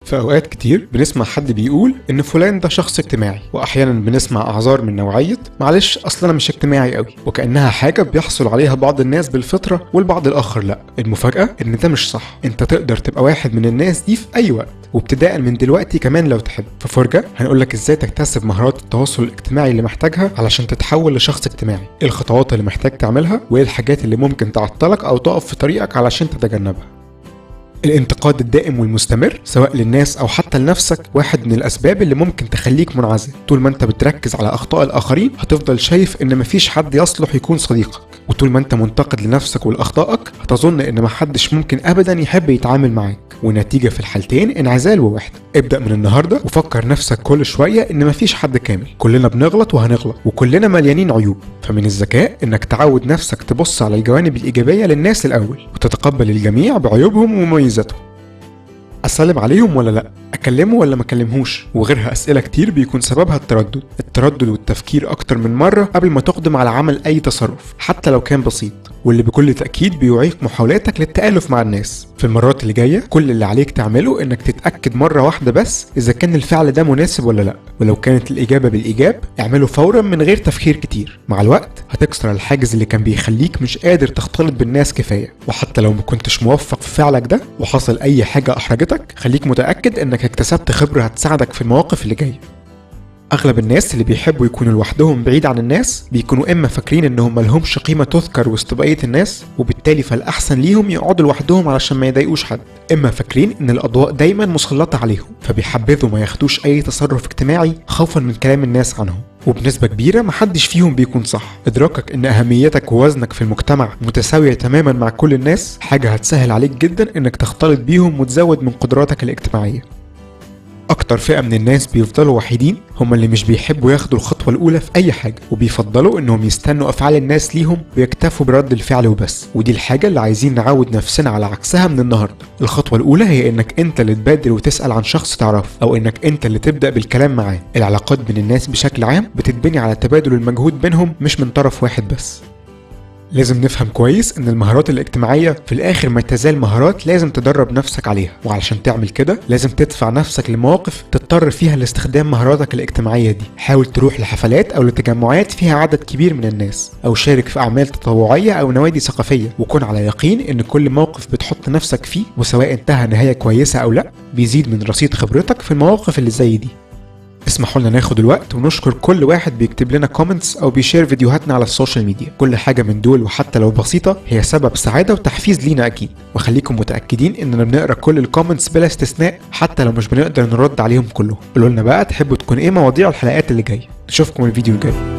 في أوقات كتير بنسمع حد بيقول إن فلان ده شخص اجتماعي، وأحيانا بنسمع أعذار من نوعية معلش أصل أنا مش اجتماعي قوي، وكأنها حاجة بيحصل عليها بعض الناس بالفطرة والبعض الآخر لأ. المفاجأة إن ده مش صح، أنت تقدر تبقى واحد من الناس دي في أي وقت، وابتداء من دلوقتي كمان لو تحب. في فرجة هنقولك إزاي تكتسب مهارات التواصل الاجتماعي اللي محتاجها علشان تتحول لشخص اجتماعي، إيه الخطوات اللي محتاج تعملها، وإيه الحاجات اللي ممكن تعطلك أو تقف في طريقك علشان تتجنبها. الانتقاد الدائم والمستمر سواء للناس او حتى لنفسك واحد من الاسباب اللي ممكن تخليك منعزل. طول ما انت بتركز على اخطاء الاخرين هتفضل شايف ان مفيش حد يصلح يكون صديقك، وطول ما انت منتقد لنفسك ولاخطائك هتظن ان محدش ممكن ابدا يحب يتعامل معاك، والنتيجه في الحالتين انعزال ووحده. ابدا من النهارده وفكر نفسك كل شويه ان مفيش حد كامل، كلنا بنغلط وهنغلط وكلنا مليانين عيوب. فمن الذكاء انك تعود نفسك تبص على الجوانب الايجابيه للناس الاول وتتقبل الجميع بعيوبهم ومميزاتهم. اسلم عليهم ولا لا، اكلمه ولا ما اكلمهوش، وغيرها اسئله كتير بيكون سببها التردد والتفكير اكتر من مره قبل ما تقدم على عمل اي تصرف حتى لو كان بسيط، واللي بكل تاكيد بيعيق محاولاتك للتالف مع الناس. في المرات اللي جايه كل اللي عليك تعمله انك تتاكد مره واحده بس اذا كان الفعل ده مناسب ولا لا، ولو كانت الاجابه بالايجاب اعمله فورا من غير تفكير كتير. مع الوقت هتكسر الحاجز اللي كان بيخليك مش قادر تختلط بالناس كفايه، وحتى لو ما كنتش موفق في فعلك ده وحصل اي حاجه احرجتك خليك متاكد انك اكتسبت خبره هتساعدك في المواقف اللي جايه. اغلب الناس اللي بيحبوا يكونوا لوحدهم بعيد عن الناس بيكونوا اما فاكرين انهم ملهمش قيمه تذكر وسط بقيه الناس وبالتالي فالاحسن ليهم يقعدوا لوحدهم علشان ما يضايقوش حد، اما فاكرين ان الاضواء دايما مسلطه عليهم فبيحبذوا ما ياخدوش اي تصرف اجتماعي خوفا من كلام الناس عنهم. وبنسبة كبيرة محدش فيهم بيكون صح. إدراكك إن أهميتك ووزنك في المجتمع متساوية تماما مع كل الناس حاجة هتسهل عليك جدا إنك تختلط بيهم وتزود من قدراتك الاجتماعية. أكتر فئة من الناس بيفضلوا وحيدين هم اللي مش بيحبوا ياخدوا الخطوة الأولى في أي حاجة، وبيفضلوا إنهم يستنوا أفعال الناس ليهم ويكتفوا برد الفعل وبس، ودي الحاجة اللي عايزين نعود نفسنا على عكسها من النهاردة. الخطوة الأولى هي إنك أنت اللي تبادر وتسأل عن شخص تعرفه، أو إنك أنت اللي تبدأ بالكلام معاه. العلاقات بين الناس بشكل عام بتتبني على تبادل المجهود بينهم مش من طرف واحد بس. لازم نفهم كويس ان المهارات الاجتماعية في الاخر ما تزال مهارات لازم تدرب نفسك عليها، وعلشان تعمل كده لازم تدفع نفسك لمواقف تضطر فيها لاستخدام مهاراتك الاجتماعية دي. حاول تروح لحفلات او لتجمعات فيها عدد كبير من الناس، او شارك في اعمال تطوعية او نوادي ثقافية، وكن على يقين ان كل موقف بتحط نفسك فيه وسواء انتهى نهاية كويسة او لا بيزيد من رصيد خبرتك في المواقف اللي زي دي. اسمحوا لنا ناخد الوقت ونشكر كل واحد بيكتب لنا كومنتس او بيشير فيديوهاتنا على السوشيال ميديا. كل حاجة من دول وحتى لو بسيطة هي سبب سعادة وتحفيز لينا اكيد، وخليكم متأكدين اننا بنقرا كل الكومنتس بلا استثناء حتى لو مش بنقدر نرد عليهم كلهم. قولوا لنا بقى تحبوا تكون ايه مواضيع الحلقات اللي جاية. نشوفكم الفيديو الجاي.